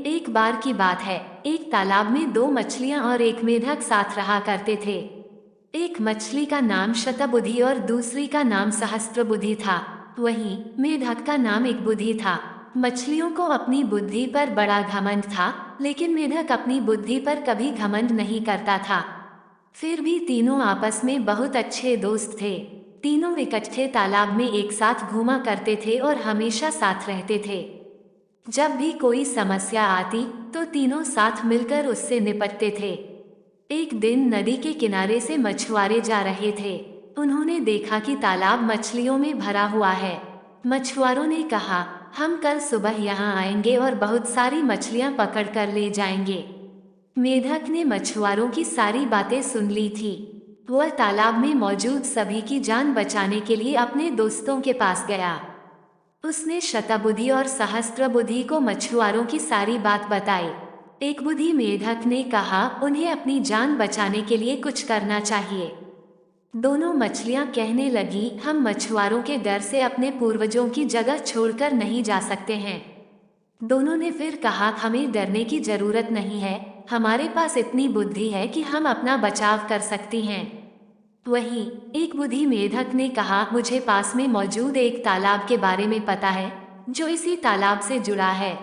एक बार की बात है, एक तालाब में दो मछलियां और एक मेढक साथ रहा करते थे। एक मछली का नाम शतबुद्धि और दूसरी का नाम सहस्त्रबुद्धि था। वहीं मेढक का नाम एक बुद्धि था। मछलियों को अपनी बुद्धि पर बड़ा घमंड था, लेकिन मेढक अपनी बुद्धि पर कभी घमंड नहीं करता था। फिर भी तीनों आपस में बहुत अच्छे दोस्त थे। तीनों इकट्ठे तालाब में एक साथ घूमा करते थे और हमेशा साथ रहते थे। जब भी कोई समस्या आती तो तीनों साथ मिलकर उससे निपटते थे। एक दिन नदी के किनारे से मछुआरे जा रहे थे। उन्होंने देखा कि तालाब मछलियों में भरा हुआ है। मछुआरों ने कहा, हम कल सुबह यहाँ आएंगे और बहुत सारी मछलियाँ पकड़ कर ले जाएंगे। मेढक ने मछुआरों की सारी बातें सुन ली थी। वह तालाब में मौजूद सभी की जान बचाने के लिए अपने दोस्तों के पास गया। उसने शतबुद्धि और सहस्त्रबुद्धि को मछुआरों की सारी बात बताई। एक बुद्धि मेढक ने कहा, उन्हें अपनी जान बचाने के लिए कुछ करना चाहिए। दोनों मछलियां कहने लगी, हम मछुआरों के डर से अपने पूर्वजों की जगह छोड़कर नहीं जा सकते हैं। दोनों ने फिर कहा, हमें डरने की जरूरत नहीं है, हमारे पास इतनी बुद्धि है कि हम अपना बचाव कर सकती हैं। वहीं एक बुद्धि मेढक ने कहा, मुझे पास में मौजूद एक तालाब के बारे में पता है, जो इसी तालाब से जुड़ा है।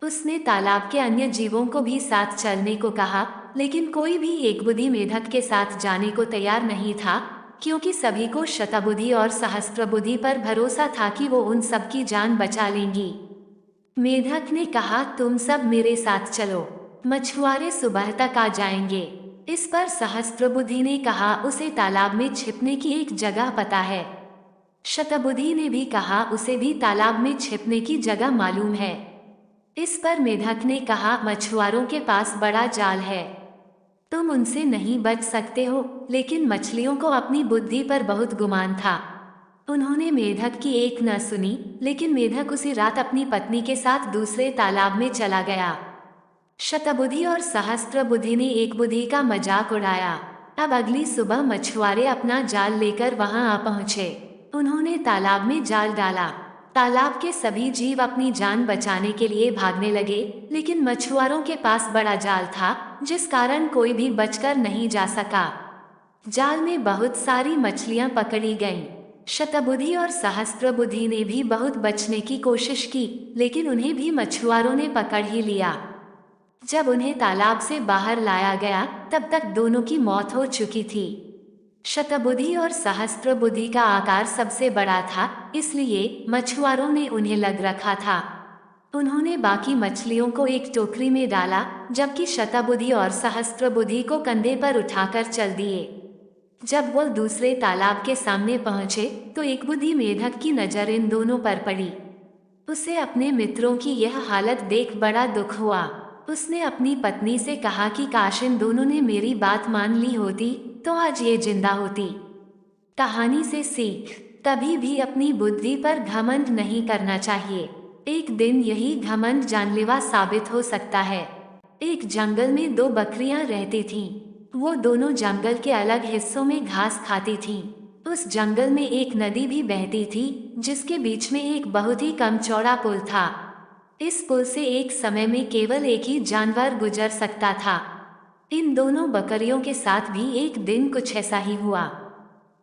उसने तालाब के अन्य जीवों को भी साथ चलने को कहा, लेकिन कोई भी एक बुद्धि मेढक के साथ जाने को तैयार नहीं था, क्योंकि सभी को शतबुद्धि और सहस्त्रबुद्धि पर भरोसा था कि वो उन सबकी जान बचा लेंगी। मेढक ने कहा, तुम सब मेरे साथ चलो, मछुआरे सुबह तक आ जाएंगे। इस पर सहस्त्रबुद्धि ने कहा, उसे तालाब में छिपने की एक जगह पता है। शतबुद्धि ने भी कहा, उसे भी तालाब में छिपने की जगह मालूम है। इस पर मेढक ने कहा, मछुआरों के पास बड़ा जाल है, तुम उनसे नहीं बच सकते हो। लेकिन मछलियों को अपनी बुद्धि पर बहुत गुमान था। उन्होंने मेढक की एक न सुनी, लेकिन मेढक उसी रात अपनी पत्नी के साथ दूसरे तालाब में चला गया। शतबुद्धि और सहस्त्रबुद्धि ने एक बुद्धि का मजाक उड़ाया। अब अगली सुबह मछुआरे अपना जाल लेकर वहां आ पहुंचे। उन्होंने तालाब में जाल डाला। तालाब के सभी जीव अपनी जान बचाने के लिए भागने लगे, लेकिन मछुआरों के पास बड़ा जाल था, जिस कारण कोई भी बचकर नहीं जा सका। जाल में बहुत सारी मछलियां पकड़ी गईं। शतबुद्धि और सहस्त्रबुद्धि ने भी बहुत बचने की कोशिश की, लेकिन उन्हें भी मछुआरों ने पकड़ ही लिया। जब उन्हें तालाब से बाहर लाया गया, तब तक दोनों की मौत हो चुकी थी। शतबुद्धि और सहस्त्रबुद्धि का आकार सबसे बड़ा था, इसलिए मछुआरों ने उन्हें लग रखा था। उन्होंने बाकी मछलियों को एक टोकरी में डाला, जबकि शतबुद्धि और सहस्त्रबुद्धि को कंधे पर उठाकर चल दिए। जब वो दूसरे तालाब के सामने पहुंचे, तो एक बुद्धि मेढक की नजर इन दोनों पर पड़ी। उसे अपने मित्रों की यह हालत देख बड़ा दुख हुआ। उसने अपनी पत्नी से कहा कि काश इन दोनों ने मेरी बात मान ली होती, तो आज ये जिंदा होती। कहानी से सीख, कभी भी अपनी बुद्धि पर घमंड नहीं करना चाहिए। एक दिन यही घमंड जानलेवा साबित हो सकता है। एक जंगल में दो बकरियां रहती थीं। वो दोनों जंगल के अलग हिस्सों में घास खाती थीं। उस जंगल में एक नदी भी बहती थी, जिसके बीच में एक बहुत ही कम चौड़ा पुल था। इस पुल से एक समय में केवल एक ही जानवर गुजर सकता था। इन दोनों बकरियों के साथ भी एक दिन कुछ ऐसा ही हुआ।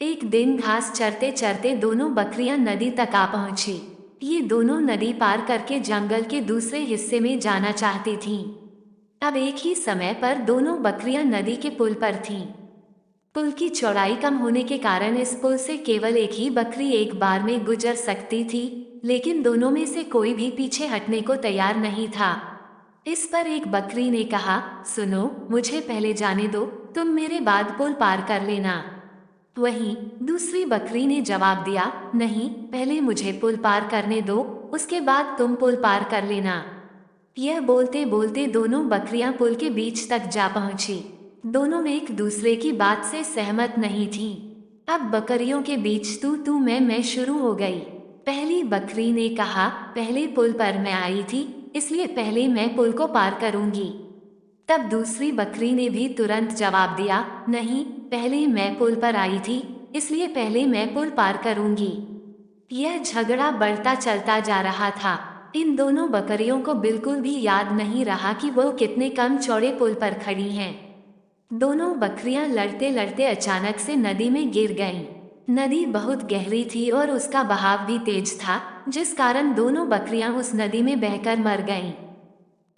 एक दिन घास चरते चरते दोनों बकरियां नदी तक आ पहुंची। ये दोनों नदी पार करके जंगल के दूसरे हिस्से में जाना चाहती थीं। अब एक ही समय पर दोनों बकरियां नदी के पुल पर थीं। पुल की चौड़ाई कम होने के कारण इस पुल से केवल एक ही बकरी एक बार में गुजर सकती थी, लेकिन दोनों में से कोई भी पीछे हटने को तैयार नहीं था। इस पर एक बकरी ने कहा, सुनो, मुझे पहले जाने दो, तुम मेरे बाद पुल पार कर लेना। वहीं दूसरी बकरी ने जवाब दिया, नहीं, पहले मुझे पुल पार करने दो, उसके बाद तुम पुल पार कर लेना। यह बोलते बोलते दोनों बकरियां पुल के बीच तक जा पहुंची। दोनों एक दूसरे की बात से सहमत नहीं थीं। अब बकरियों के बीच तू मैं शुरू हो गई। पहली बकरी ने कहा, पहले पुल पर मैं आई थी, इसलिए पहले मैं पुल को पार करूंगी। तब दूसरी बकरी ने भी तुरंत जवाब दिया, नहीं, पहले मैं पुल पर आई थी, इसलिए पहले मैं पुल पार करूंगी। यह झगड़ा बढ़ता चलता जा रहा था। इन दोनों बकरियों को बिल्कुल भी याद नहीं रहा कि वो कितने कम चौड़े पुल पर खड़ी हैं। दोनों बकरियां लड़ते लड़ते अचानक से नदी में गिर गईं। नदी बहुत गहरी थी और उसका बहाव भी तेज था, जिस कारण दोनों बकरियां उस नदी में बहकर मर गईं।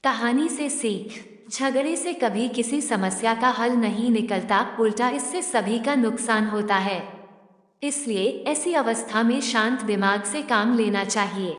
कहानी से सीख: झगड़े से कभी किसी समस्या का हल नहीं निकलता, उल्टा इससे सभी का नुकसान होता है। इसलिए ऐसी अवस्था में शांत दिमाग से काम लेना चाहिए।